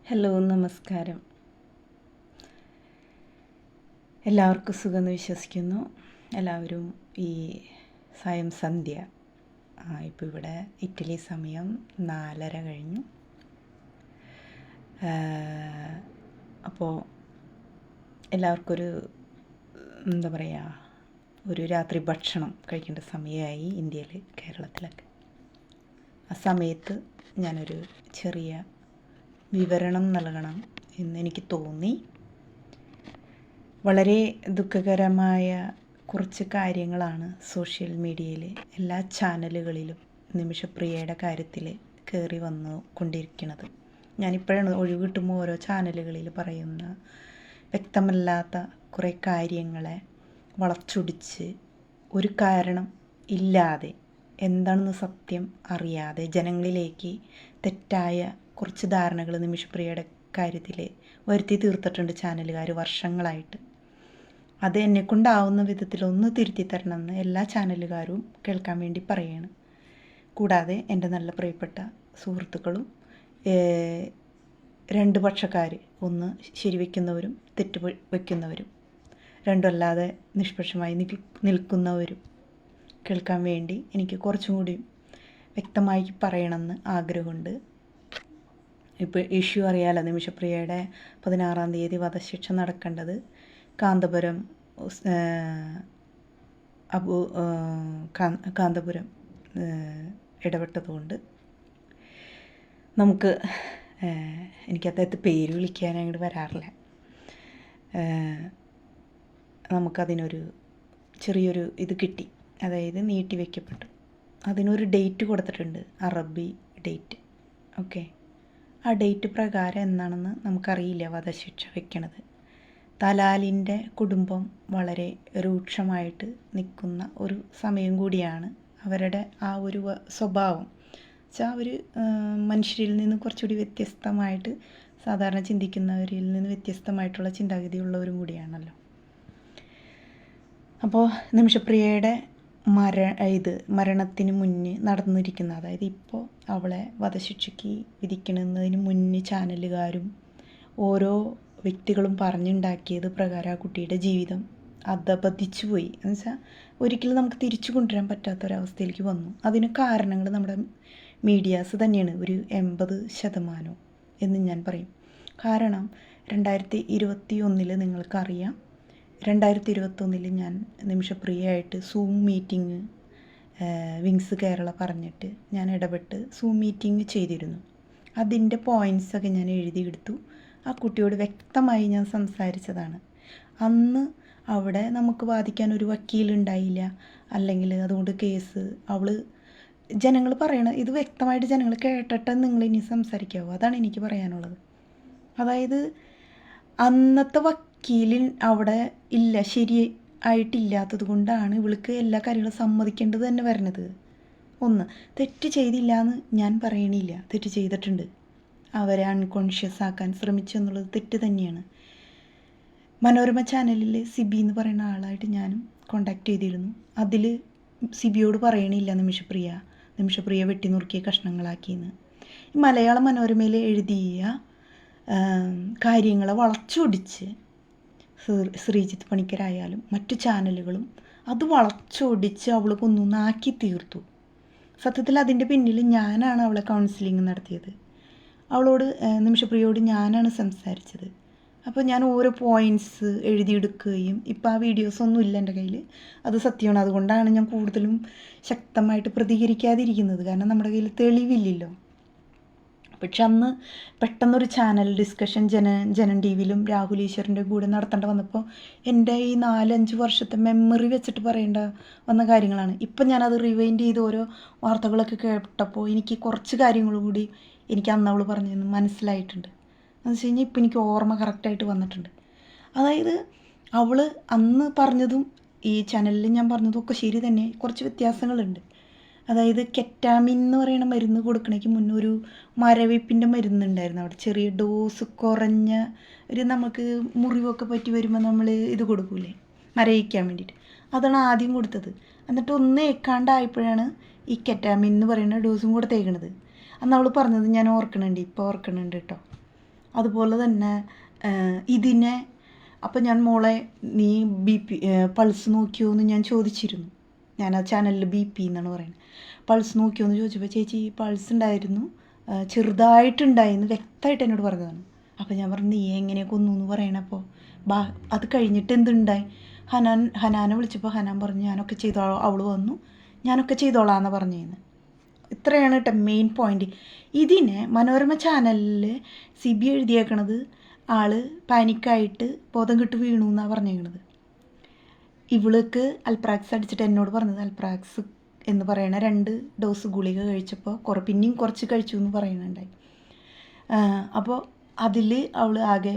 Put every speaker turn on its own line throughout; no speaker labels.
Hello, നമസ്കാരം. എല്ലാവർക്കും സുഖമെന്ന് വിശ്വസിക്കുന്നു. എല്ലാവരും ഈ സായം സന്ധ്യ ഇപ്പോൾ ഇവിടെ ഇറ്റലി സമയം 4:30 കഴിഞ്ഞു. അപ്പോൾ എല്ലാവർക്കും എന്താ പറയുക, ഒരു രാത്രി ഭക്ഷണം കഴിക്കേണ്ട സമയമായി ഇന്ത്യയിൽ, കേരളത്തിലൊക്കെ. ആ സമയത്ത് ഞാനൊരു ചെറിയ വിവരണം നൽകണം എന്നെനിക്ക് തോന്നി. വളരെ ദുഃഖകരമായ കുറച്ച് കാര്യങ്ങളാണ് സോഷ്യൽ മീഡിയയിൽ എല്ലാ ചാനലുകളിലും നിമിഷപ്രിയയുടെ കാര്യത്തിൽ കയറി വന്നു കൊണ്ടിരിക്കുന്നത്. ഞാനിപ്പോഴാണ് ഒഴിവ് കിട്ടുമ്പോൾ ഓരോ ചാനലുകളിൽ പറയുന്ന വ്യക്തമല്ലാത്ത കുറേ കാര്യങ്ങളെ വളച്ചൊടിച്ച് ഒരു കാരണം ഇല്ലാതെ, എന്താണെന്ന് സത്യം അറിയാതെ ജനങ്ങളിലേക്ക് തെറ്റായ കുറച്ച് ധാരണകൾ നിമിഷപ്രിയയുടെ കാര്യത്തിൽ വരുത്തി തീർത്തിട്ടുണ്ട് ചാനലുകാർ വർഷങ്ങളായിട്ട്. അത് എന്നെക്കൊണ്ടാവുന്ന വിധത്തിൽ ഒന്ന് തിരുത്തി തരണമെന്ന് എല്ലാ ചാനലുകാരും കേൾക്കാൻ വേണ്ടി പറയുകയാണ്. കൂടാതെ എൻ്റെ നല്ല പ്രിയപ്പെട്ട സുഹൃത്തുക്കളും രണ്ട് പക്ഷക്കാർ, ഒന്ന് ശരിവെക്കുന്നവരും തെറ്റ് വയ്ക്കുന്നവരും, രണ്ടുമല്ലാതെ നിഷ്പക്ഷമായി നിൽക്കുന്നവരും കേൾക്കാൻ വേണ്ടി എനിക്ക് കുറച്ചും കൂടി വ്യക്തമായി പറയണമെന്ന് ആഗ്രഹമുണ്ട്. ഇപ്പോൾ ഇഷ്യൂ അറിയാലോ, നിമിഷപ്രിയയുടെ 16-ാം തീയതി വധശിക്ഷ നടക്കേണ്ടത് കാന്തപുരം കാന്തപുരം ഇടപെട്ടതുകൊണ്ട് നമുക്ക്, എനിക്ക് അദ്ദേഹത്തെ പേര് വിളിക്കാൻ അങ്ങോട്ട് വരാറില്ല, നമുക്കതിനൊരു ചെറിയൊരു ഇത് കിട്ടി. അതായത് നീട്ടി വയ്ക്കപ്പെട്ടു. അതിനൊരു ഡേറ്റ് കൊടുത്തിട്ടുണ്ട്, അറബി ഡേറ്റ്. ഓക്കെ, ആ ഡേറ്റ് പ്രകാരം എന്നാണെന്ന് നമുക്കറിയില്ല വധശിക്ഷ വെക്കണത്. തലാലിൻ്റെ കുടുംബം വളരെ രൂക്ഷമായിട്ട് നിൽക്കുന്ന ഒരു സമയം കൂടിയാണ്. അവരുടെ ആ ഒരു സ്വഭാവം വെച്ചാൽ അവർ മനുഷ്യരിൽ നിന്ന് കുറച്ചുകൂടി വ്യത്യസ്തമായിട്ട്, സാധാരണ ചിന്തിക്കുന്നവരിൽ നിന്ന് വ്യത്യസ്തമായിട്ടുള്ള ചിന്താഗതിയുള്ളവരും കൂടിയാണല്ലോ. അപ്പോൾ നിമിഷപ്രിയയുടെ മരണത്തിന് മുന്നേ നടന്നിരിക്കുന്ന, അതായത് ഇപ്പോൾ അവളെ വധശിക്ഷയ്ക്ക് വിധിക്കണമെന്നതിന് മുന്നേ ചാനലുകാരും ഓരോ വ്യക്തികളും പറഞ്ഞുണ്ടാക്കിയത് പ്രകാരം ആ കുട്ടിയുടെ ജീവിതം അധപതിച്ചു പോയി. എന്നുവെച്ചാൽ ഒരിക്കലും നമുക്ക് തിരിച്ചു കൊണ്ടുവരാൻ പറ്റാത്തൊരവസ്ഥയിലേക്ക് വന്നു. അതിന് കാരണങ്ങൾ നമ്മുടെ മീഡിയാസ് തന്നെയാണ്, ഒരു 80% എന്ന് ഞാൻ പറയും. കാരണം 2021 നിങ്ങൾക്കറിയാം, 2021 ഞാൻ നിമിഷപ്രിയയായിട്ട് സൂം മീറ്റിംഗ് വിങ്സ് കേരള പറഞ്ഞിട്ട് ഞാൻ ഇടപെട്ട് സൂം മീറ്റിംഗ് ചെയ്തിരുന്നു. അതിൻ്റെ പോയിൻറ്റ്സൊക്കെ ഞാൻ എഴുതിയെടുത്തു. ആ കുട്ടിയോട് വ്യക്തമായി ഞാൻ സംസാരിച്ചതാണ്. അന്ന് അവിടെ നമുക്ക് വാദിക്കാൻ ഒരു വക്കീലുണ്ടായില്ല, അല്ലെങ്കിൽ അതുകൊണ്ട് കേസ് ജനങ്ങൾ പറയണത് ഇത് വ്യക്തമായിട്ട് ജനങ്ങൾ കേട്ടിട്ട് നിങ്ങളിനി സംസാരിക്കാവൂ. അതാണ് എനിക്ക് പറയാനുള്ളത്. അതായത് അന്നത്തെ വക്കീലിൽ അവിടെ ഇല്ല, ശരിയായിട്ടില്ലാത്തത് കൊണ്ടാണ് ഇവൾക്ക് എല്ലാ കാര്യങ്ങളും സമ്മതിക്കേണ്ടത് തന്നെ വരുന്നത്. ഒന്ന്, തെറ്റ് ചെയ്തില്ല എന്ന് ഞാൻ പറയണില്ല, തെറ്റ് ചെയ്തിട്ടുണ്ട്. അവരെ അൺകോൺഷ്യസ് ആക്കാൻ ശ്രമിച്ചു എന്നുള്ളത് തെറ്റ് തന്നെയാണ്. മനോരമ ചാനലിൽ സിബി എന്ന് പറയുന്ന ആളായിട്ട് ഞാനും കോണ്ടാക്ട് ചെയ്തിരുന്നു. അതിൽ സിബിയോട് പറയണില്ല നിമിഷപ്രിയ വെട്ടി നുറുക്കിയ കഷ്ണങ്ങളാക്കിയെന്ന്. ഈ മലയാള മനോരമയിൽ എഴുതിയ കാര്യങ്ങളെ വളച്ചൊടിച്ച് ശ്രീജിത്ത് പണിക്കരായാലും മറ്റു ചാനലുകളും അത് വളച്ചൊടിച്ച് അവൾ കൊന്നാക്കി തീർത്തു. സത്യത്തിൽ അതിൻ്റെ പിന്നിൽ ഞാനാണ് അവളെ കൗൺസിലിംഗ് നടത്തിയത്. അവളോട്, നിമിഷപ്രിയയോട് ഞാനാണ് സംസാരിച്ചത്. അപ്പോൾ ഞാൻ ഓരോ പോയിൻറ്റ്സ് എഴുതിയെടുക്കുകയും, ഇപ്പോൾ ആ വീഡിയോസൊന്നും ഇല്ല എൻ്റെ കയ്യിൽ, അത് സത്യമാണ്. അതുകൊണ്ടാണ് ഞാൻ കൂടുതലും ശക്തമായിട്ട് പ്രതികരിക്കാതിരിക്കുന്നത്, കാരണം നമ്മുടെ കയ്യിൽ തെളിവില്ലല്ലോ. പക്ഷെ അന്ന് പെട്ടെന്നൊരു ചാനൽ ഡിസ്കഷൻ ജനൻ ടി വിയിലും രാഹുൽ ഈശ്വറിൻ്റെ കൂടെ നടത്തേണ്ട വന്നപ്പോൾ എൻ്റെ ഈ 4-5 വർഷത്തെ മെമ്മറി വെച്ചിട്ട് പറയേണ്ട വന്ന കാര്യങ്ങളാണ്. ഇപ്പം ഞാനത് റിവൈൻഡ് ചെയ്ത് ഓരോ വാർത്തകളൊക്കെ കേട്ടപ്പോൾ എനിക്ക് കുറച്ച് കാര്യങ്ങൾ കൂടി എനിക്ക് അന്ന് അവൾ പറഞ്ഞതെന്ന് മനസ്സിലായിട്ടുണ്ട്. എന്ന് വെച്ച് കഴിഞ്ഞാൽ ഇപ്പം എനിക്ക് ഓർമ്മ കറക്റ്റായിട്ട് വന്നിട്ടുണ്ട്. അതായത് അവൾ അന്ന് പറഞ്ഞതും ഈ ചാനലിൽ ഞാൻ പറഞ്ഞതും ഒക്കെ ശരി തന്നെ, കുറച്ച് വ്യത്യാസങ്ങളുണ്ട്. അതായത് കെറ്റാമിൻ എന്ന് പറയുന്ന മരുന്ന് കൊടുക്കണേക്ക് മുന്നേ ഒരു മരവിപ്പിൻ്റെ മരുന്നുണ്ടായിരുന്നു അവിടെ, ചെറിയ ഡോസ് കുറഞ്ഞ നമുക്ക് മുറിവൊക്കെ പറ്റി വരുമ്പോൾ നമ്മൾ ഇത് കൊടുക്കൂലേ മരവിക്കാൻ വേണ്ടിയിട്ട്, അതാണ് ആദ്യം കൊടുത്തത്. എന്നിട്ട് ഒന്ന് ഏക്കാണ്ടായപ്പോഴാണ് ഈ കെറ്റാമിൻ എന്ന് പറയുന്ന ഡോസും കൂടെ തേക്കണത്. അന്ന് അവൾ പറഞ്ഞത് ഞാൻ ഓർക്കണുണ്ട്, ഇപ്പോൾ ഓർക്കണുണ്ട് കേട്ടോ. അതുപോലെ തന്നെ ഇതിനെ അപ്പം ഞാൻ മോളെ നീ BP പൾസ് നോക്കിയോ എന്ന് ഞാൻ ചോദിച്ചിരുന്നു. ഞാൻ ആ ചാനലിൽ BP എന്നാണ് പറയുന്നത്. പൾസ് നോക്കിയോ എന്ന് ചോദിച്ചപ്പോൾ ചേച്ചി പൾസ് ഉണ്ടായിരുന്നു, ചെറുതായിട്ടുണ്ടായിരുന്നു, വ്യക്തമായിട്ട് എന്നോട് പറഞ്ഞതാണ്. അപ്പോൾ ഞാൻ പറഞ്ഞു നീ എങ്ങനെയൊക്കെ ഒന്നു എന്ന് പറയണപ്പോൾ അത് കഴിഞ്ഞിട്ട് എന്തുണ്ടായി? ഹനാനെ വിളിച്ചപ്പോൾ ഹനാൻ പറഞ്ഞു ഞാനൊക്കെ ചെയ്തോളാം. അവൾ വന്നു ഞാനൊക്കെ ചെയ്തോളാം എന്നാണ് പറഞ്ഞതെന്ന്. ഇത്രയാണ് കേട്ടോ മെയിൻ പോയിന്റ്. ഇതിനെ മനോരമ ചാനലിൽ സിബി എഴുതിയേക്കണത് ആള് പാനിക്കായിട്ട് ബോധം കെട്ട് വീണു എന്നാണ് പറഞ്ഞേക്കണത്. ഇവൾക്ക് അൽപ്രാക്സ് അടിച്ചിട്ട് എന്നോട് പറഞ്ഞത് അൽപ്രാക്സ് എന്ന് പറയണ 2 ഡോസ് ഗുളിക കഴിച്ചപ്പോൾ പിന്നെയും കുറച്ച് കഴിച്ചു എന്ന് പറയുന്നുണ്ടായി. അപ്പോൾ അതിൽ അവൾ ആകെ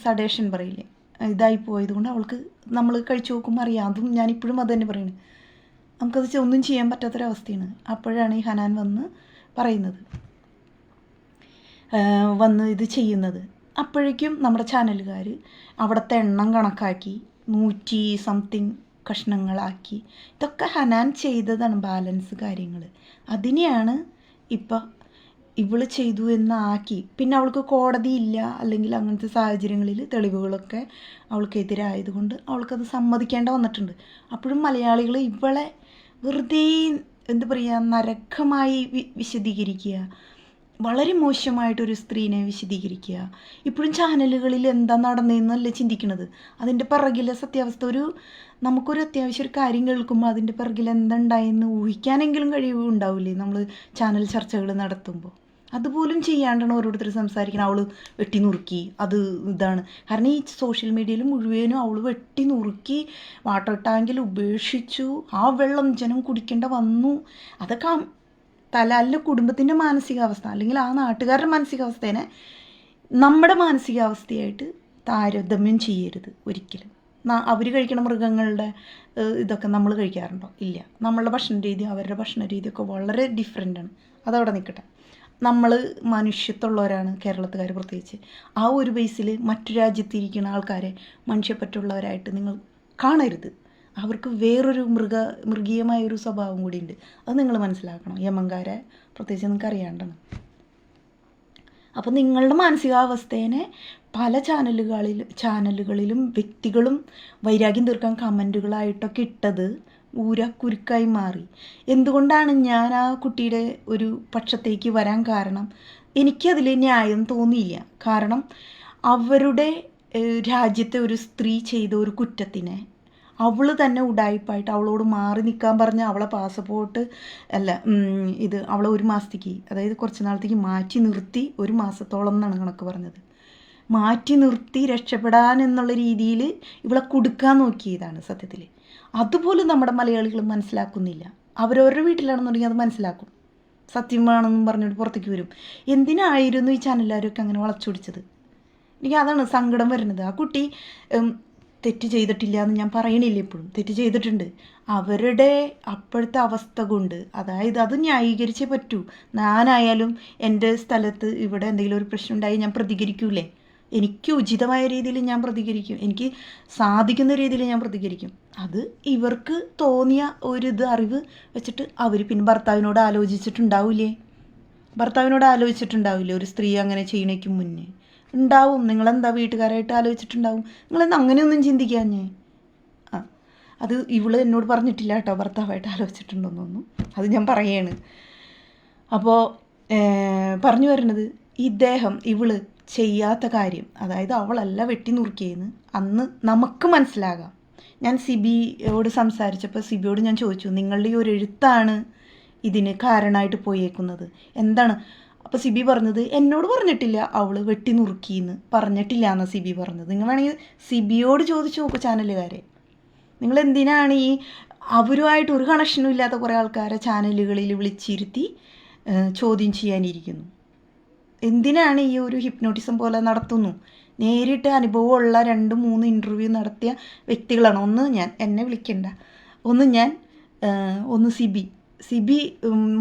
സഡേഷൻ പറയില്ലേ, ഇതായി പോയത് കൊണ്ട് അവൾക്ക് നമ്മൾ കഴിച്ചു നോക്കുമ്പോൾ അറിയാം. അതും ഞാനിപ്പോഴും അത് തന്നെ പറയുന്നത്, നമുക്കത് ഒന്നും ചെയ്യാൻ പറ്റാത്തൊരവസ്ഥയാണ്. അപ്പോഴാണ് ഈ ഹനാൻ വന്ന് പറയുന്നത്, വന്ന് ഇത് ചെയ്യുന്നത്. അപ്പോഴേക്കും നമ്മുടെ ചാനലുകാർ അവിടുത്തെ എണ്ണം കണക്കാക്കി 100 സംതിങ് കഷ്ണങ്ങളാക്കി. ഇതൊക്കെ ഹനാൻ ചെയ്തതാണ്, ബാലൻസ് കാര്യങ്ങൾ. അതിനെയാണ് ഇപ്പം ഇവൾ ചെയ്തു എന്നാക്കി. പിന്നെ അവൾക്ക് കോടതിയില്ല, അല്ലെങ്കിൽ അങ്ങനത്തെ സാഹചര്യങ്ങളിൽ തെളിവുകളൊക്കെ അവൾക്കെതിരായതുകൊണ്ട് അവൾക്കത് സമ്മതിക്കേണ്ട വന്നിട്ടുണ്ട്. അപ്പോഴും മലയാളികൾ ഇവളെ വെറുതെ എന്താ പറയുക, നരകമായി വിശദീകരിക്കുക, വളരെ മോശമായിട്ടൊരു സ്ത്രീനെ വിശദീകരിക്കുക. ഇപ്പോഴും ചാനലുകളിൽ എന്താ നടന്നതെന്നല്ല ചിന്തിക്കുന്നത്, അതിൻ്റെ പിറകിലെ സത്യാവസ്ഥ. നമുക്കൊരു അത്യാവശ്യം ഒരു കാര്യം കേൾക്കുമ്പോൾ അതിൻ്റെ പിറകിൽ എന്തുണ്ടായെന്ന് ഊഹിക്കാനെങ്കിലും കഴിവുണ്ടാവില്ലേ നമ്മൾ ചാനൽ ചർച്ചകൾ നടത്തുമ്പോൾ? അതുപോലും ചെയ്യാണ്ടാണ് ഓരോരുത്തർ സംസാരിക്കണം. അവൾ വെട്ടി നുറുക്കി, അത് ഇതാണ്. കാരണം ഈ സോഷ്യൽ മീഡിയയിൽ മുഴുവനും അവൾ വെട്ടി നുറുക്കി വാട്ടർ ടാങ്കിൽ ഉപേക്ഷിച്ചു, ആ വെള്ളം ജനം കുടിക്കേണ്ട വന്നു. അതൊക്കെ അല്ല കുടുംബത്തിൻ്റെ മാനസികാവസ്ഥ, അല്ലെങ്കിൽ ആ നാട്ടുകാരുടെ മാനസികാവസ്ഥേനെ നമ്മുടെ മാനസികാവസ്ഥയായിട്ട് താരതമ്യം ചെയ്യരുത് ഒരിക്കലും. അവർ കഴിക്കണ മൃഗങ്ങളുടെ ഇതൊക്കെ നമ്മൾ കഴിക്കാറുണ്ടോ? ഇല്ല. നമ്മളുടെ ഭക്ഷണ രീതി അവരുടെ ഭക്ഷണ രീതിയൊക്കെ വളരെ ഡിഫറെൻ്റാണ്. അതവിടെ നിൽക്കട്ടെ. നമ്മൾ മനുഷ്യത്വമുള്ളവരാണ് കേരളത്തുകാർ പ്രത്യേകിച്ച്. ആ ഒരു ബേസിൽ മറ്റു രാജ്യത്തിരിക്കുന്ന ആൾക്കാരെ മനുഷ്യപ്പറ്റുള്ളവരായിട്ട് നിങ്ങൾ കാണരുത്. അവർക്ക് വേറൊരു മൃഗീയമായൊരു സ്വഭാവം കൂടിയുണ്ട്. അത് നിങ്ങൾ മനസ്സിലാക്കണം. യമൻകാരെ പ്രത്യേകിച്ച് നിങ്ങൾക്ക് അറിയാണ്ടാണ്. അപ്പോൾ നിങ്ങളുടെ മാനസികാവസ്ഥേനെ പല ചാനലുകളിലും വ്യക്തികളും വൈരാഗ്യം തീർക്കാൻ കമൻറ്റുകളായിട്ടൊക്കെ ഇട്ടത് കുരുക്കായി മാറി. എന്തുകൊണ്ടാണ് ഞാൻ ആ കുട്ടിയുടെ ഒരു പക്ഷത്തേക്ക് വരാൻ കാരണം? എനിക്കതിൽ ന്യായം തോന്നിയില്ല. കാരണം അവരുടെ രാജ്യത്തെ ഒരു സ്ത്രീ ചെയ്ത ഒരു കുറ്റത്തിനെ അവൾ തന്നെ ഉഡായിപ്പായിട്ട് അവളോട് മാറി നിൽക്കാൻ പറഞ്ഞ അവളെ പാസ്പോർട്ട് അവളെ 1 മാസത്തേക്ക്, അതായത് കുറച്ച് നാളത്തേക്ക് മാറ്റി നിർത്തി, 1 മാസത്തോളം എന്നാണ് കണക്ക് പറഞ്ഞത്, മാറ്റി നിർത്തി രക്ഷപ്പെടാൻ എന്നുള്ള രീതിയിൽ ഇവളെ കൊടുക്കാൻ നോക്കിയതാണ് സത്യത്തിൽ. അതുപോലും നമ്മുടെ മലയാളികൾ മനസ്സിലാക്കുന്നില്ല. അവരവരുടെ വീട്ടിലാണെന്നുണ്ടെങ്കിൽ അത് മനസ്സിലാക്കും, സത്യമാണെന്നും പറഞ്ഞിട്ട് പുറത്തേക്ക് വരും. എന്തിനായിരുന്നു ഈ ചാനലുകാരൊക്കെ അങ്ങനെ വളച്ചൊടിച്ചത്? എനിക്ക് അതാണ് സങ്കടം വരുന്നത്. ആ കുട്ടി തെറ്റ് ചെയ്തിട്ടില്ല എന്ന് ഞാൻ പറയണില്ല, എപ്പോഴും തെറ്റ് ചെയ്തിട്ടുണ്ട്. അവരുടെ അപ്പോഴത്തെ അവസ്ഥ കൊണ്ട്, അതായത് അത് ന്യായീകരിച്ചേ പറ്റൂ. ഞാനായാലും എൻ്റെ സ്ഥലത്ത് ഇവിടെ എന്തെങ്കിലും ഒരു പ്രശ്നം ഉണ്ടായി ഞാൻ പ്രതികരിക്കൂലേ? എനിക്ക് ഉചിതമായ രീതിയിൽ ഞാൻ പ്രതികരിക്കും, എനിക്ക് സാധിക്കുന്ന രീതിയിൽ ഞാൻ പ്രതികരിക്കും. അത് ഇവർക്ക് തോന്നിയ അറിവ് വെച്ചിട്ട് അവർ പിന്നെ ഭർത്താവിനോട് ആലോചിച്ചിട്ടുണ്ടാവില്ലേ ഒരു സ്ത്രീ അങ്ങനെ ചെയ്യണേക്കും മുന്നേ? ഉണ്ടാവും. നിങ്ങളെന്താ വീട്ടുകാരായിട്ട് ആലോചിച്ചിട്ടുണ്ടാവും. നിങ്ങളെന്താ അങ്ങനെയൊന്നും ചിന്തിക്കാഞ്ഞേ? അത് ഇവള് എന്നോട് പറഞ്ഞിട്ടില്ല കേട്ടോ, ഭർത്താവായിട്ട് ആലോചിച്ചിട്ടുണ്ടോന്നൊന്നും. അത് ഞാൻ പറയാണ്. അപ്പോൾ പറഞ്ഞു വരുന്നത്, ഇവള് ചെയ്യാത്ത കാര്യം, അതായത് അവളല്ല വെട്ടി നുറുക്കിയെന്ന് അന്ന് നമുക്ക് മനസ്സിലാകാം. ഞാൻ സിബിയോട് സംസാരിച്ചപ്പോൾ സിബിയോട് ഞാൻ ചോദിച്ചു, നിങ്ങളുടെ ഈ ഒരു എഴുത്താണ് ഇതിന് കാരണമായിട്ട് പോയേക്കുന്നത്, എന്താണ്? അപ്പോൾ സിബി പറഞ്ഞത്, എന്നോട് പറഞ്ഞിട്ടില്ല അവൾ വെട്ടി നുറുക്കിയെന്ന്, പറഞ്ഞിട്ടില്ല എന്നാണ് സിബി പറഞ്ഞത്. നിങ്ങൾ വേണമെങ്കിൽ സിബിയോട് ചോദിച്ചു നോക്കൂ ചാനലുകാരെ. നിങ്ങൾ എന്തിനാണ് അവരുമായിട്ട് ഒരു കണക്ഷനും ഇല്ലാത്ത കുറേ ആൾക്കാരെ ചാനലുകളിൽ വിളിച്ചിരുത്തി ചോദ്യം ചെയ്യാനിരിക്കുന്നു? എന്തിനാണ് ഈ ഒരു ഹിപ്നോട്ടിസം പോലെ നടത്തുന്നു? നേരിട്ട് അനുഭവമുള്ള 2-3 ഇൻ്റർവ്യൂ നടത്തിയ വ്യക്തികളാണ്. ഒന്ന് ഞാൻ, എന്നെ വിളിക്കണ്ട, ഒന്ന് സിബി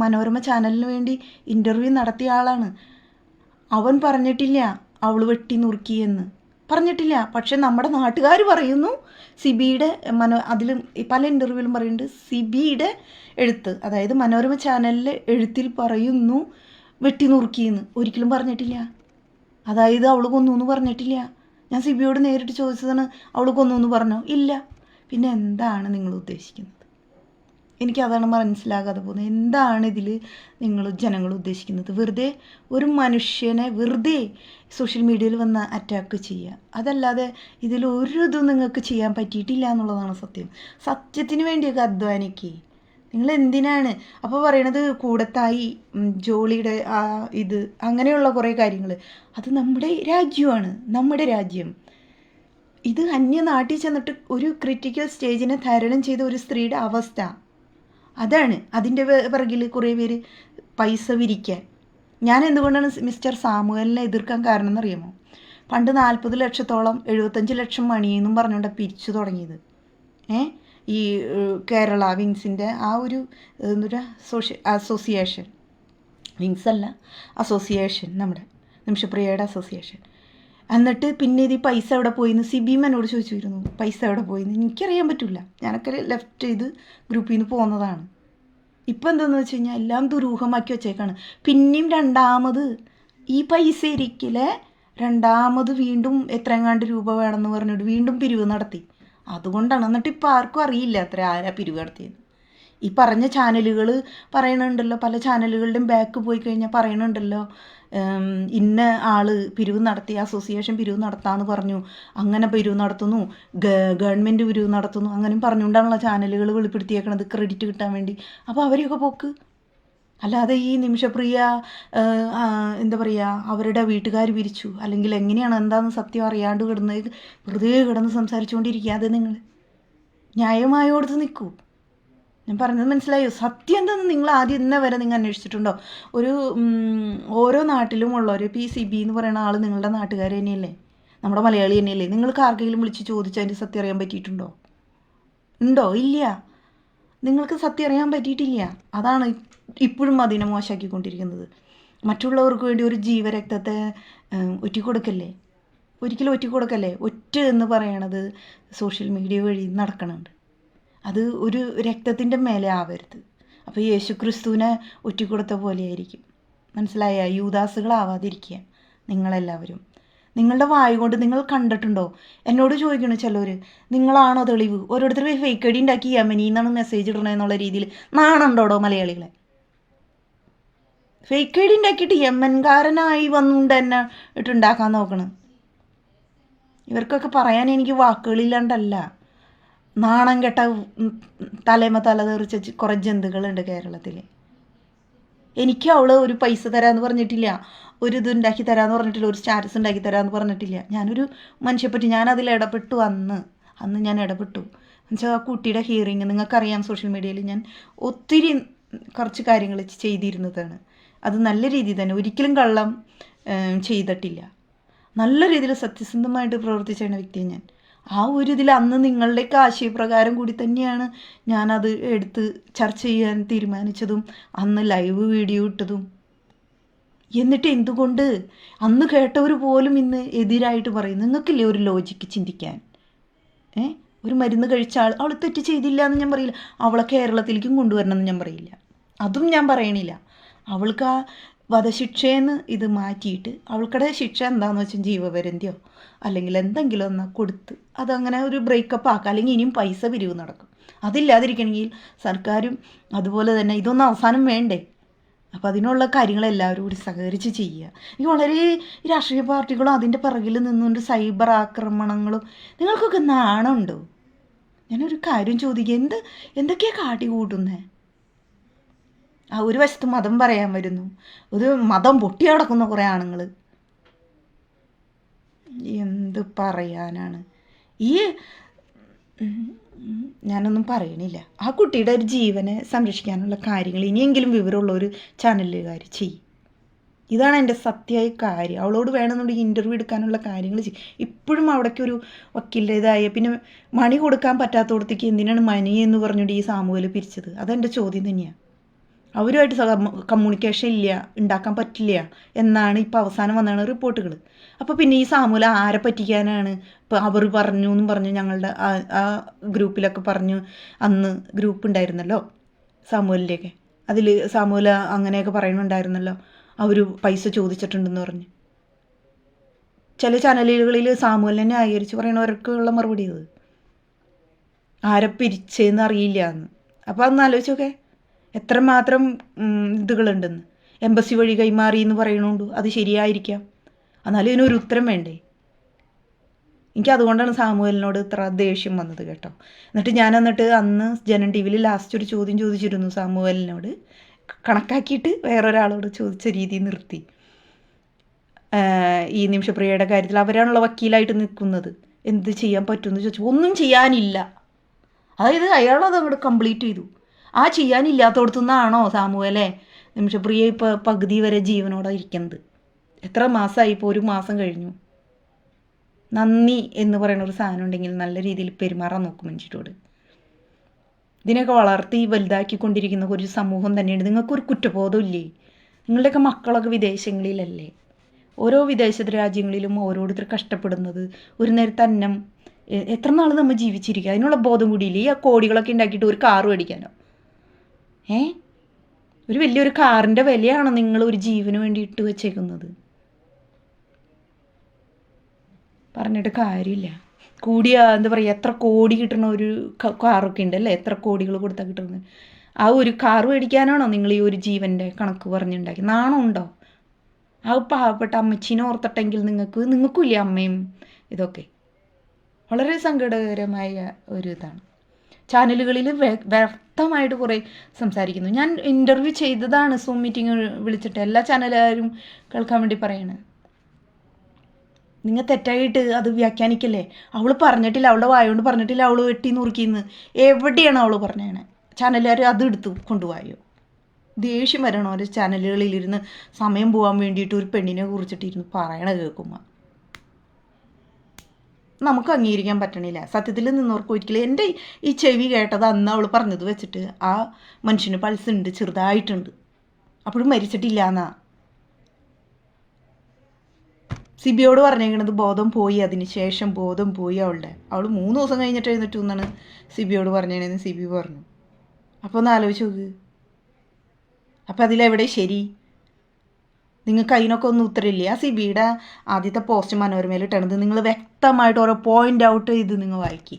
മനോരമ ചാനലിന് വേണ്ടി ഇൻ്റർവ്യൂ നടത്തിയ ആളാണ്. അവൻ പറഞ്ഞിട്ടില്ല അവൾ വെട്ടി നുറുക്കിയെന്ന്, പറഞ്ഞിട്ടില്ല. പക്ഷെ നമ്മുടെ നാട്ടുകാർ പറയുന്നു സിബിയുടെ അതിലും പല ഇൻ്റർവ്യൂവിലും പറയുന്നുണ്ട്, സിബിയുടെ എഴുത്ത്, അതായത് മനോരമ ചാനലിലെ എഴുത്തിൽ പറയുന്നു വെട്ടി നുറുക്കിയെന്ന്. ഒരിക്കലും പറഞ്ഞിട്ടില്ല. അതായത് അവൾ കൊന്നു എന്ന് പറഞ്ഞിട്ടില്ല. ഞാൻ സിബിയോട് നേരിട്ട് ചോദിച്ചതാണ്, അവൾ കൊന്നു എന്ന് പറഞ്ഞോ? ഇല്ല. പിന്നെ എന്താണ് നിങ്ങൾ ഉദ്ദേശിക്കുന്നത്? എനിക്കതാണ് മനസ്സിലാകാതെ പോകുന്നത്. എന്താണ് ഇതിൽ നിങ്ങൾ ജനങ്ങൾ ഉദ്ദേശിക്കുന്നത്? വെറുതെ ഒരു മനുഷ്യനെ വെറുതെ സോഷ്യൽ മീഡിയയിൽ വന്ന് അറ്റാക്ക് ചെയ്യുക, അതല്ലാതെ ഇതിലൊരു ഇതും നിങ്ങൾക്ക് ചെയ്യാൻ പറ്റിയിട്ടില്ല എന്നുള്ളതാണ് സത്യം. സത്യത്തിന് വേണ്ടിയൊക്കെ അധ്വാനിക്കുക. നിങ്ങൾ എന്തിനാണ് അപ്പോൾ പറയണത് കൂടത്തായി ജോളിയുടെ ഇത് അങ്ങനെയുള്ള കുറേ കാര്യങ്ങൾ? അത് നമ്മുടെ രാജ്യമാണ്, നമ്മുടെ രാജ്യം. ഇത് അന്യനാട്ടിൽ ചെന്നിട്ട് ഒരു ക്രിട്ടിക്കൽ സ്റ്റേജിനെ തരണം ചെയ്ത ഒരു സ്ത്രീയുടെ അവസ്ഥ അതാണ്. അതിൻ്റെ പിറകിൽ കുറേ പേര് പൈസ വിരിക്കാൻ. ഞാൻ എന്തുകൊണ്ടാണ് മിസ്റ്റർ സാമുവലിനെ എതിർക്കാൻ കാരണം എന്നറിയാമോ? പണ്ട് 40 ലക്ഷത്തോളം 75 ലക്ഷം മണിയെന്നും പറഞ്ഞുകൊണ്ട് പിരിച്ചു തുടങ്ങിയത്. ഈ കേരള വിങ്സിൻ്റെ ആ ഒരു എന്താ അസോസിയേഷൻ, വിങ്സ് അല്ല അസോസിയേഷൻ, നമ്മുടെ നിമിഷപ്രിയയുടെ അസോസിയേഷൻ. എന്നിട്ട് പിന്നെ ഇത് പൈസ എവിടെ പോയിന്ന് സിബിയും എന്നോട് ചോദിച്ചിരുന്നു. പൈസ എവിടെ പോയിന്ന് എനിക്കറിയാൻ പറ്റില്ല, ഞാനൊക്കെ ലെഫ്റ്റ് ചെയ്ത് ഗ്രൂപ്പിൽ നിന്ന് പോകുന്നതാണ്. ഇപ്പം എന്താണെന്ന് വെച്ച് കഴിഞ്ഞാൽ എല്ലാം ദുരൂഹമാക്കി വെച്ചേക്കാണ്. പിന്നെയും രണ്ടാമത് ഈ പൈസ ഇരിക്കലെ രണ്ടാമത് വീണ്ടും എത്രയെങ്ങാണ്ട് രൂപ വേണമെന്ന് പറഞ്ഞിട്ട് വീണ്ടും പിരിവ് നടത്തി. അതുകൊണ്ടാണ്. എന്നിട്ട് ഇപ്പം ആർക്കും അറിയില്ല അത്ര ആരാ പിരിവ് നടത്തിയത്. ഈ പറഞ്ഞ ചാനലുകൾ പറയണുണ്ടല്ലോ, പല ചാനലുകളുടെയും ബാക്ക് പോയി കഴിഞ്ഞാൽ പറയണുണ്ടല്ലോ, ഇന്ന ആള് പിരിവ് നടത്തി, അസോസിയേഷൻ പിരിവ് നടത്താമെന്ന് പറഞ്ഞു, അങ്ങനെ പിരിവ് നടത്തുന്നു, ഗവൺമെൻറ് പിരിവ് നടത്തുന്നു, അങ്ങനെയും പറഞ്ഞുകൊണ്ടാണല്ലോ ചാനലുകൾ വെളിപ്പെടുത്തിയേക്കണത് ക്രെഡിറ്റ് കിട്ടാൻ വേണ്ടി. അപ്പോൾ അവരെയൊക്കെ പോക്ക്. അല്ലാതെ ഈ നിമിഷപ്രിയ എന്താ പറയുക, അവരുടെ വീട്ടുകാർ പിരിച്ചു അല്ലെങ്കിൽ എങ്ങനെയാണ് എന്താണെന്ന് സത്യം അറിയാണ്ട് കിടന്ന് വെറുതെ കിടന്ന് സംസാരിച്ചുകൊണ്ടിരിക്കാതെ നിങ്ങൾ ന്യായമായോടത്ത് നിൽക്കൂ. ഞാൻ പറഞ്ഞത് മനസ്സിലായോ? സത്യം എന്താണെന്ന് നിങ്ങൾ ആദ്യം ഇന്ന വരെ നിങ്ങൾ അന്വേഷിച്ചിട്ടുണ്ടോ? ഒരു ഓരോ നാട്ടിലും ഉള്ളവർ, ഇപ്പോൾ ഈ സിബി എന്ന് പറയുന്ന ആൾ നിങ്ങളുടെ നാട്ടുകാർ തന്നെയല്ലേ, നമ്മുടെ മലയാളി തന്നെയല്ലേ? നിങ്ങൾക്ക് ആർക്കെങ്കിലും വിളിച്ച് ചോദിച്ചാൽ അതിൻ്റെ സത്യം അറിയാൻ പറ്റിയിട്ടുണ്ടോ? ഉണ്ടോ? ഇല്ല. നിങ്ങൾക്ക് സത്യം അറിയാൻ പറ്റിയിട്ടില്ല. അതാണ് ഇപ്പോഴും അതിനെ മോശമാക്കിക്കൊണ്ടിരിക്കുന്നത്. മറ്റുള്ളവർക്ക് വേണ്ടി ഒരു ജീവരക്തത്തെ ഒറ്റിക്കൊടുക്കല്ലേ, ഒരിക്കലും ഒറ്റിക്കൊടുക്കല്ലേ. ഒറ്റ എന്ന് പറയണത് സോഷ്യൽ മീഡിയ വഴി നടക്കണുണ്ട്. അത് ഒരു രക്തത്തിൻ്റെ മേലെ ആവരുത്. അപ്പോൾ യേശു ക്രിസ്തുവിനെ ഒറ്റിക്കൊടുത്ത പോലെയായിരിക്കും. മനസ്സിലായ? യൂദാസുകളാവാതിരിക്കുക നിങ്ങളെല്ലാവരും. നിങ്ങളുടെ വായ കൊണ്ട് നിങ്ങൾ കണ്ടിട്ടുണ്ടോ? എന്നോട് ചോദിക്കണു ചിലർ, നിങ്ങളാണോ തെളിവ്? ഓരോരുത്തർ ഫേക്ക് ഐ ഡി ഉണ്ടാക്കി യമനിന്നാണ് മെസ്സേജ് ഇടണമെന്നുള്ള രീതിയിൽ നാണുണ്ടോടോ മലയാളികളെ? ഫേക്ക് ഐ ഡി ഉണ്ടാക്കിയിട്ട് യമൻകാരനായി വന്നുകൊണ്ട് തന്നെ ഇട്ടുണ്ടാക്കാൻ നോക്കണം. ഇവർക്കൊക്കെ പറയാൻ എനിക്ക് വാക്കുകളില്ലാണ്ടല്ല. നാണം കെട്ട തലേമ തല തെറിച്ച കുറേ ജന്തുക്കളുണ്ട് കേരളത്തിൽ. എനിക്ക് അവൾ ഒരു പൈസ തരാമെന്ന് പറഞ്ഞിട്ടില്ല, ഒരു ഇതുണ്ടാക്കി തരാമെന്ന് പറഞ്ഞിട്ടില്ല, ഒരു സ്റ്റാറ്റസ് ഉണ്ടാക്കി തരാമെന്ന് പറഞ്ഞിട്ടില്ല. ഞാനൊരു മനുഷ്യപ്പറ്റി ഞാനതിൽ ഇടപെട്ടു. അന്ന് ഞാൻ ഇടപെട്ടു. എന്നുവെച്ചാൽ ആ കുട്ടിയുടെ ഹിയറിങ് നിങ്ങൾക്കറിയാം, സോഷ്യൽ മീഡിയയിൽ ഞാൻ ഒത്തിരി കുറച്ച് കാര്യങ്ങൾ ചെയ്തിരുന്നതാണ്. അത് നല്ല രീതിയിൽ തന്നെ, ഒരിക്കലും കള്ളം ചെയ്തിട്ടില്ല. നല്ല രീതിയിൽ സത്യസന്ധമായിട്ട് പ്രവർത്തിച്ച വ്യക്തിയാണ് ഞാൻ. ആ ഒരു ഇതിൽ അന്ന് നിങ്ങളുടെയൊക്കെ ആശയപ്രകാരം കൂടി തന്നെയാണ് ഞാനത് എടുത്ത് ചർച്ച ചെയ്യാൻ തീരുമാനിച്ചതും അന്ന് ലൈവ് വീഡിയോ ഇട്ടതും. എന്നിട്ട് എന്തുകൊണ്ട് അന്ന് കേട്ടവർ പോലും ഇന്ന് എതിരായിട്ട് പറയും? നിങ്ങൾക്കില്ലേ ഒരു ലോജിക്ക് ചിന്തിക്കാൻ? ഒരു മരുന്ന് കഴിച്ച അവൾ തെറ്റ് ചെയ്തില്ല എന്ന് ഞാൻ പറയില്ല. അവളെ കേരളത്തിലേക്കും കൊണ്ടുവരണമെന്ന് ഞാൻ പറയില്ല, അതും ഞാൻ പറയണില്ല. അവൾക്ക് ആ വധശിക്ഷയെന്ന് ഇത് മാറ്റിയിട്ട് അവൾക്കടെ ശിക്ഷ എന്താണെന്ന് വെച്ചാൽ ജീവപര്യന്തയോ അല്ലെങ്കിൽ എന്തെങ്കിലും ഒന്ന് കൊടുത്ത് അതങ്ങനെ ഒരു ബ്രേക്കപ്പ് ആക്കുക. അല്ലെങ്കിൽ ഇനിയും പൈസ പിരിവ് നടക്കും. അതില്ലാതിരിക്കണമെങ്കിൽ സർക്കാരും അതുപോലെ തന്നെ ഇതൊന്നും അവസാനം വേണ്ടേ? അപ്പോൾ അതിനുള്ള കാര്യങ്ങളെല്ലാവരും കൂടി സഹകരിച്ച് ചെയ്യുക. ഈ വളരെ രാഷ്ട്രീയ പാർട്ടികളും അതിൻ്റെ പിറകിൽ നിന്നുകൊണ്ട് സൈബർ ആക്രമണങ്ങളും. നിങ്ങൾക്കൊക്കെ നാണമുണ്ടോ? ഞാനൊരു കാര്യം ചോദിക്കുക, എന്തൊക്കെയാണ് കാട്ടി കൂട്ടുന്നത്? ഒരു വശത്ത് മതം പറയാൻ വരുന്നു, ഒരു മതം പൊട്ടി നടക്കുന്ന കുറേ ആണുങ്ങൾ. എന്ത് പറയാനാണ്? ഞാനൊന്നും പറയണില്ല. ആ കുട്ടിയുടെ ഒരു ജീവനെ സംരക്ഷിക്കാനുള്ള കാര്യങ്ങൾ ഇനിയെങ്കിലും വിവരമുള്ള ഒരു ചാനലുകാർ ചെയ്യും. ഇതാണ് എൻ്റെ സത്യമായ കാര്യം. അവളോട് വേണമെന്നുണ്ടെങ്കിൽ ഇൻ്റർവ്യൂ എടുക്കാനുള്ള കാര്യങ്ങൾ ചെയ്യും. ഇപ്പോഴും അവിടേക്ക് ഒരു വക്കീലിൻ്റെതായ പിന്നെ മണി കൊടുക്കാൻ പറ്റാത്തടത്തേക്ക് എന്തിനാണ് മണി എന്ന് പറഞ്ഞുകൊണ്ട് ഈ സാമൂഹ്യൽ പിരിച്ചത്? അതെൻ്റെ ചോദ്യം തന്നെയാണ്. അവരുമായിട്ട് കമ്മ്യൂണിക്കേഷൻ ഇല്ല, ഉണ്ടാക്കാൻ പറ്റില്ല എന്നാണ് ഇപ്പോൾ അവസാനം വന്നാണ് റിപ്പോർട്ടുകൾ. അപ്പോൾ പിന്നെ ഈ സാമൂല ആരെ പറ്റിക്കാനാണ്? ഇപ്പോൾ അവർ പറഞ്ഞു എന്നും പറഞ്ഞു ഞങ്ങളുടെ ആ ഗ്രൂപ്പിലൊക്കെ പറഞ്ഞു. അന്ന് ഗ്രൂപ്പ് ഉണ്ടായിരുന്നല്ലോ സാമൂലിൻ്റെയൊക്കെ, അതിൽ സാമൂല അങ്ങനെയൊക്കെ പറയുന്നുണ്ടായിരുന്നല്ലോ, അവർ പൈസ ചോദിച്ചിട്ടുണ്ടെന്ന് പറഞ്ഞ്. ചില ചാനലുകളിൽ സാമൂഹ്യം ന്യായീകരിച്ച് പറയണവർക്കുള്ള മറുപടി അത് ആരെ പിരിച്ചെന്ന് അറിയില്ല എന്ന്. അപ്പോൾ അതൊന്ന് ആലോചിച്ചൊക്കെ എത്രമാത്രം ഇതുകളുണ്ടെന്ന്. എംബസി വഴി കൈമാറി എന്ന് പറയണുണ്ട്, അത് ശരിയായിരിക്കാം, എന്നാലും ഇതിനൊരു ഉത്തരം വേണ്ടേ? എനിക്ക് അതുകൊണ്ടാണ് സാമൂഹലിനോട് ഇത്ര ദേഷ്യം വന്നത് കേട്ടോ. എന്നിട്ട് അന്ന് ജനം ടി വിയിൽ ലാസ്റ്റ് ഒരു ചോദ്യം ചോദിച്ചിരുന്നു സാമൂഹലിനോട്, കണക്കാക്കിയിട്ട് വേറൊരാളോട് ചോദിച്ച രീതി നിർത്തി. ഈ നിമിഷപ്രിയയുടെ കാര്യത്തിൽ അവരാണുള്ള വക്കീലായിട്ട് നിൽക്കുന്നത്, എന്ത് ചെയ്യാൻ പറ്റുമെന്ന് ചോദിച്ചു. ഒന്നും ചെയ്യാനില്ല. അതായത് അയാളത് അങ്ങോട്ട് കംപ്ലീറ്റ് ചെയ്തു. ആ ചെയ്യാനില്ലാത്തടത്തുനിന്നാണോ സാമൂഹലെ നിമിഷപ്രിയ ഇപ്പോൾ പകുതി വരെ ജീവനോടെ ഇരിക്കുന്നത്? എത്ര മാസമായി? ഇപ്പോൾ 1 മാസം കഴിഞ്ഞു. നന്ദി എന്ന് പറയുന്ന ഒരു സാധനം ഉണ്ടെങ്കിൽ നല്ല രീതിയിൽ പെരുമാറാൻ നോക്കും മനുഷ്യരോട്. ഇതിനൊക്കെ വളർത്തി വലുതാക്കിക്കൊണ്ടിരിക്കുന്ന ഒരു സമൂഹം തന്നെയുണ്ട്. നിങ്ങൾക്കൊരു കുറ്റബോധം ഇല്ലേ? നിങ്ങളുടെയൊക്കെ മക്കളൊക്കെ വിദേശങ്ങളിലല്ലേ? ഓരോ വിദേശ രാജ്യങ്ങളിലും ഓരോരുത്തർ കഷ്ടപ്പെടുന്നത്, ഒരു നേരത്തെ അന്നം, എത്ര നാൾ നമ്മൾ ജീവിച്ചിരിക്കുക, അതിനുള്ള ബോധം കൂടിയില്ലേ? ഈ കോടികളൊക്കെ ഉണ്ടാക്കിയിട്ട് ഒരു കാറ് മേടിക്കാനോ? ഒരു വലിയൊരു കാറിൻ്റെ വിലയാണോ നിങ്ങൾ ഒരു ജീവന് വേണ്ടി ഇട്ട് വെച്ചേക്കുന്നത്? പറഞ്ഞിട്ട് കാര്യമില്ല. കൂടിയ എന്താ പറയുക, എത്ര കോടി കിട്ടണ ഒരു കാറൊക്കെ ഉണ്ടല്ലേ, എത്ര കോടികൾ കൊടുത്താൽ കിട്ടുന്നത്. ആ ഒരു കാറ് മേടിക്കാനാണോ നിങ്ങൾ ഈ ഒരു ജീവൻ്റെ കണക്ക് പറഞ്ഞുണ്ടാക്കി? നാണം ഉണ്ടോ? ആ പാവപ്പെട്ട അമ്മച്ചീനെ ഓർത്തിട്ടെങ്കിൽ നിങ്ങൾക്കും ഇല്ലേ അമ്മയും? ഇതൊക്കെ വളരെ സങ്കടകരമായ ഒരു ഇതാണ്. ചാനലുകളിൽ വ്യക്തമായിട്ട് കുറേ സംസാരിക്കുന്നു. ഞാൻ ഇൻ്റർവ്യൂ ചെയ്തതാണ്, സൂം മീറ്റിംഗ് വിളിച്ചിട്ട് എല്ലാ ചാനലുകാരും കേൾക്കാൻ വേണ്ടി പറയണത്. നിങ്ങൾ തെറ്റായിട്ട് അത് വ്യാഖ്യാനിക്കല്ലേ. അവൾ പറഞ്ഞിട്ടില്ല, അവളുടെ വായോണ്ട് പറഞ്ഞിട്ടില്ല അവൾ വെട്ടി നുറുക്കിന്ന്. എവിടെയാണ് അവൾ പറഞ്ഞേണേ? ചാനലുകാർ അത് എടുത്ത് കൊണ്ടുപോയോ? ദേഷ്യം വരണോ ഒരു ചാനലുകളിലിരുന്ന് സമയം പോകാൻ വേണ്ടിയിട്ട് ഒരു പെണ്ണിനെ കുറിച്ചിട്ടിരുന്ന് പറയണത് കേൾക്കുമ്പോൾ? നമുക്ക് അംഗീകരിക്കാൻ പറ്റണില്ല. സത്യത്തിൽ നിന്നവർക്ക് ഒരിക്കലും എൻ്റെ ഈ ചെവി കേട്ടത് അന്ന് അവൾ പറഞ്ഞത് വെച്ചിട്ട് ആ മനുഷ്യന് പൾസ് ഉണ്ട്, ചെറുതായിട്ടുണ്ട്, അപ്പോഴും മരിച്ചിട്ടില്ല എന്നാ സിബിയോട് പറഞ്ഞേക്കണത്. ബോധം പോയി, അതിന് ശേഷം ബോധം പോയി അവൾ 3 ദിവസം കഴിഞ്ഞിട്ട് എഴുന്നിട്ടു എന്നാണ് സിബിയോട് പറഞ്ഞേണെന്ന് സിബി പറഞ്ഞു. അപ്പോൾ ഒന്ന് ആലോചിച്ച് നോക്ക്. അപ്പോൾ അതിലെവിടെ ശരി? നിങ്ങൾക്ക് അതിനൊക്കെ ഒന്നും ഉത്തരമില്ല. ആ സിബിയുടെ ആദ്യത്തെ പോസ്റ്റ് മനോരമയിൽ ഇട്ടണത് നിങ്ങൾ വ്യക്തമായിട്ട് ഓരോ പോയിൻ്റ് ഔട്ട് ചെയ്ത് നിങ്ങൾ വായിക്കി.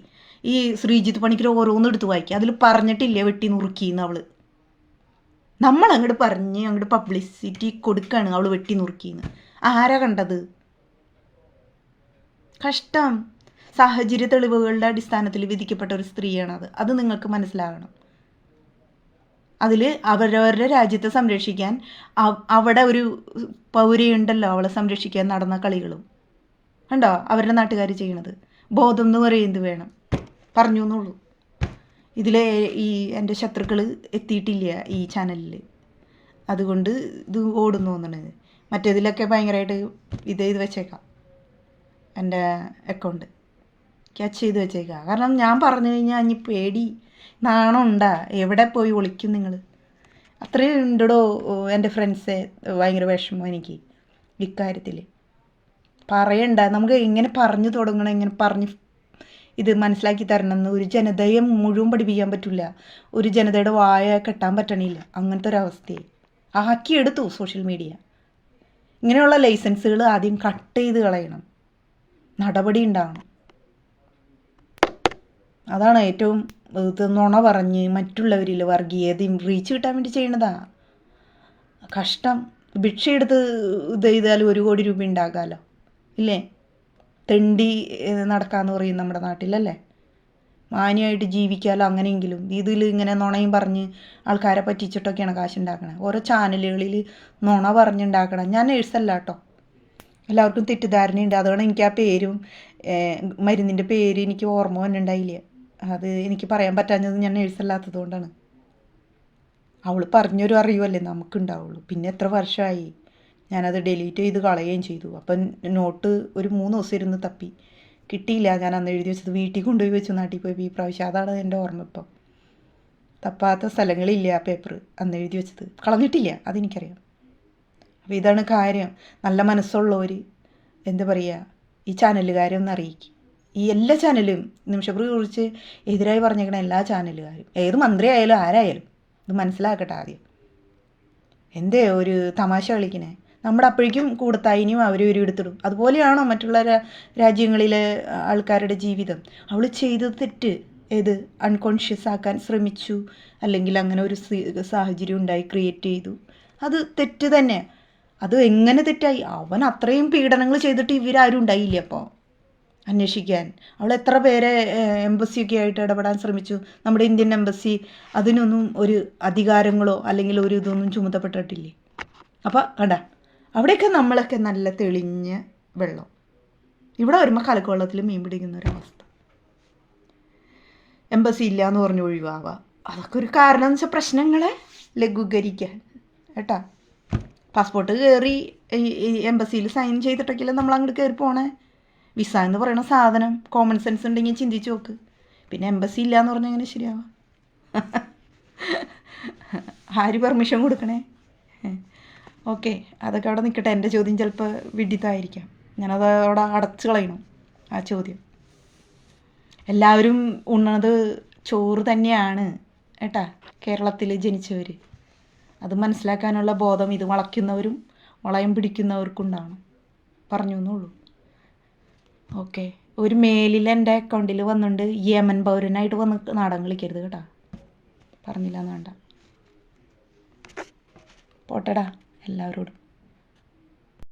ഈ ശ്രീജിത്ത് പണിക്കർ ഓരോന്നും എടുത്ത് വായിക്കുക. അതിൽ പറഞ്ഞിട്ടില്ലേ വെട്ടി നുറുക്കിന്ന് അവൾ? നമ്മൾ അങ്ങോട്ട് പറഞ്ഞ് അങ്ങോട്ട് പബ്ലിസിറ്റി കൊടുക്കുകയാണ് അവൾ വെട്ടി നുറുക്കിന്ന്. ആരാ കണ്ടത്? കഷ്ടം. സാഹചര്യ തെളിവുകളുടെ അടിസ്ഥാനത്തിൽ വിധിക്കപ്പെട്ട ഒരു സ്ത്രീയാണത്. അത് നിങ്ങൾക്ക് മനസ്സിലാകണം. അതിൽ അവരവരുടെ രാജ്യത്തെ സംരക്ഷിക്കാൻ അവിടെ ഒരു പൗരയുണ്ടല്ലോ, അവളെ സംരക്ഷിക്കാൻ നടന്ന കളികളും കണ്ടോ അവരുടെ നാട്ടുകാർ ചെയ്യണത്. ബോധം എന്ന് പറയുന്നത് വേണം, പറഞ്ഞു എന്നുള്ളൂ. ഇതിലെ ഈ എൻ്റെ ശത്രുക്കൾ എത്തിയിട്ടില്ല ഈ ചാനലിൽ, അതുകൊണ്ട് ഇത് ഓടുന്നു തോന്നണത്. മറ്റേതിലൊക്കെ ഭയങ്കരമായിട്ട് ഇത് ചെയ്ത് വെച്ചേക്കാം, എൻ്റെ അക്കൗണ്ട് ക്യാച്ച് ചെയ്ത് വെച്ചേക്കാം. കാരണം ഞാൻ പറഞ്ഞു കഴിഞ്ഞാൽ ഇനി പേടി നാണം ഉണ്ടാ? എവിടെ പോയി ഒളിക്കും നിങ്ങൾ? അത്രയും ഉണ്ടോ എൻ്റെ ഫ്രണ്ട്സെ. ഭയങ്കര വിഷമം എനിക്ക് ഇക്കാര്യത്തിൽ. പറയണ്ട, നമുക്ക് എങ്ങനെ പറഞ്ഞു തുടങ്ങണം, എങ്ങനെ പറഞ്ഞ് ഇത് മനസ്സിലാക്കി തരണമെന്ന് ഒരു ജനതയെ മുഴുവൻ പഠിപ്പിക്കാൻ പറ്റില്ല. ഒരു ജനതയുടെ വായ കെട്ടാൻ പറ്റണില്ല. അങ്ങനത്തെ ഒരവസ്ഥയെ ആക്കിയെടുത്തു സോഷ്യൽ മീഡിയ. ഇങ്ങനെയുള്ള ലൈസൻസുകൾ ആദ്യം കട്ട് ചെയ്ത് കളയണം, നടപടി ഉണ്ടാകണം. അതാണ് ഏറ്റവും നുണ പറഞ്ഞ് മറ്റുള്ളവരിൽ വർഗീയതയും റീച്ച് കിട്ടാൻ വേണ്ടി ചെയ്യണതാ. കഷ്ടം. ഭിക്ഷയെടുത്ത് ഇത് ചെയ്താൽ 1 കോടി രൂപ ഉണ്ടാകാമല്ലോ, ഇല്ലേ? തെണ്ടി നടക്കാമെന്ന് പറയും നമ്മുടെ നാട്ടിലല്ലേ. മാന്യമായിട്ട് ജീവിക്കാമല്ലോ അങ്ങനെയെങ്കിലും. ഇതിൽ ഇങ്ങനെ നുണയും പറഞ്ഞ് ആൾക്കാരെ പറ്റിച്ചിട്ടൊക്കെയാണ് കാശുണ്ടാക്കണത്. ഓരോ ചാനലുകളിൽ നുണ പറഞ്ഞുണ്ടാക്കണം. ഞാൻ നേഴ്സല്ല കേട്ടോ, എല്ലാവർക്കും തെറ്റിദ്ധാരണയുണ്ട്. അതുകൊണ്ട് എനിക്ക് ആ പേരും മരുന്നിൻ്റെ പേര് എനിക്ക് ഓർമ്മ വന്നിട്ടുണ്ടായില്ല. അത് എനിക്ക് പറയാൻ പറ്റാഞ്ഞത് ഞാൻ നേഴ്സല്ലാത്തത് കൊണ്ടാണ്. അവൾ പറഞ്ഞൊരു അറിയുമല്ലേ നമുക്കുണ്ടാവുള്ളൂ. പിന്നെ എത്ര വർഷമായി ഞാനത് ഡിലീറ്റ് ചെയ്ത് കളയുകയും ചെയ്തു. അപ്പം നോട്ട് ഒരു 3 ദിവസം ഇരുന്ന് തപ്പി കിട്ടിയില്ല. ഞാൻ അന്ന് എഴുതി വെച്ചത് വീട്ടിൽ കൊണ്ടുപോയി വെച്ചു, നാട്ടിൽ പോയി ഈ പ്രാവശ്യം. അതാണ് എൻ്റെ ഓർമ്മ. ഇപ്പം തപ്പാത്ത സ്ഥലങ്ങളില്ല ആ പേപ്പർ അന്ന് എഴുതി വെച്ചത്. കളഞ്ഞിട്ടില്ല, അതെനിക്കറിയാം. അപ്പോൾ ഇതാണ് കാര്യം. നല്ല മനസ്സുള്ളവർ എന്താ പറയുക, ഈ ചാനലുകാരെ ഒന്ന് അറിയിക്കും. ഈ എല്ലാ ചാനലും നിമിഷപ്രിയെ കുറിച്ച് എതിരായി പറഞ്ഞേക്കണ എല്ലാ ചാനലുകാരും, ഏത് മന്ത്രി ആയാലും ആരായാലും ഇത് മനസ്സിലാക്കട്ടെ ആദ്യം. എന്തേ ഒരു തമാശ കളിക്കണേ? നമ്മുടെ അപ്പോഴേക്കും കൂടത്തായിനിയും അവർ എടുത്തിടും. അതുപോലെയാണോ മറ്റുള്ള രാജ്യങ്ങളിലെ ആൾക്കാരുടെ ജീവിതം? അവൾ ചെയ്തത് തെറ്റ്, ഏത് അൺകോൺഷ്യസ് ആക്കാൻ ശ്രമിച്ചു, അല്ലെങ്കിൽ അങ്ങനെ ഒരു സാഹചര്യം ഉണ്ടായി, ക്രിയേറ്റ് ചെയ്തു, അത് തെറ്റ് തന്നെ. അത് എങ്ങനെ തെറ്റായി? അവൻ അത്രയും പീഡനങ്ങൾ ചെയ്തിട്ട് ഇവരാരും ഉണ്ടായില്ല അപ്പോൾ അന്വേഷിക്കാൻ. അവൾ എത്ര പേരെ എംബസിയൊക്കെ ആയിട്ട് ഇടപെടാൻ ശ്രമിച്ചു. നമ്മുടെ ഇന്ത്യൻ എംബസി അതിനൊന്നും ഒരു അധികാരങ്ങളോ അല്ലെങ്കിൽ ഒരു ഇതൊന്നും ചുമതപ്പെട്ടിട്ടില്ലേ. അപ്പോൾ കണ്ട, അവിടെയൊക്കെ നമ്മളൊക്കെ നല്ല തെളിഞ്ഞ വെള്ളം, ഇവിടെ വരുമ്പോൾ കലക്കവെള്ളത്തിൽ മീൻ പിടിക്കുന്ന ഒരവസ്ഥ. എംബസി ഇല്ല എന്ന് പറഞ്ഞ് ഒഴിവാവുക, അതൊക്കെ ഒരു കാരണം എന്ന് വെച്ചാൽ പ്രശ്നങ്ങളെ ലഘൂകരിക്കാൻ കേട്ടാ. പാസ്പോർട്ട് കയറി എംബസിയിൽ സൈൻ ചെയ്തിട്ടൊക്കെയല്ലേ നമ്മൾ അങ്ങോട്ട് കയറി പോണേ. വിസ എന്ന് പറയുന്ന സാധനം കോമൺ സെൻസ് ഉണ്ടെങ്കിൽ ചിന്തിച്ച് നോക്ക്. പിന്നെ എംബസി ഇല്ല എന്ന് പറഞ്ഞാൽ എങ്ങനെ ശരിയാവാം? ആര് പെർമിഷൻ കൊടുക്കണേ? ഓക്കെ, അതൊക്കെ അവിടെ നിൽക്കട്ടെ. എൻ്റെ ചോദ്യം ചിലപ്പോൾ വിഡിത്തമായിരിക്കാം, ഞാനത് അവിടെ അടച്ചു കളയണം ആ ചോദ്യം. എല്ലാവരും ഉണ്ണത് ചോറ് തന്നെയാണ് കേട്ടാ, കേരളത്തിൽ ജനിച്ചവർ. അത് മനസ്സിലാക്കാനുള്ള ബോധം ഇത് വളയ്ക്കുന്നവരും വളയം പിടിക്കുന്നവർക്കുണ്ടാവണം. പറഞ്ഞു എന്നുള്ളൂ. ഓക്കെ, ഒരു മെയിലിൽ എൻ്റെ അക്കൗണ്ടിൽ വന്നിട്ടുണ്ട്, യമൻ പൗരനായിട്ട് വന്ന് നാടകം കളിക്കരുത് കേട്ടാ. പറഞ്ഞില്ല എന്ന് വേണ്ട. പോട്ടെടാ എല്ലാവരോടും.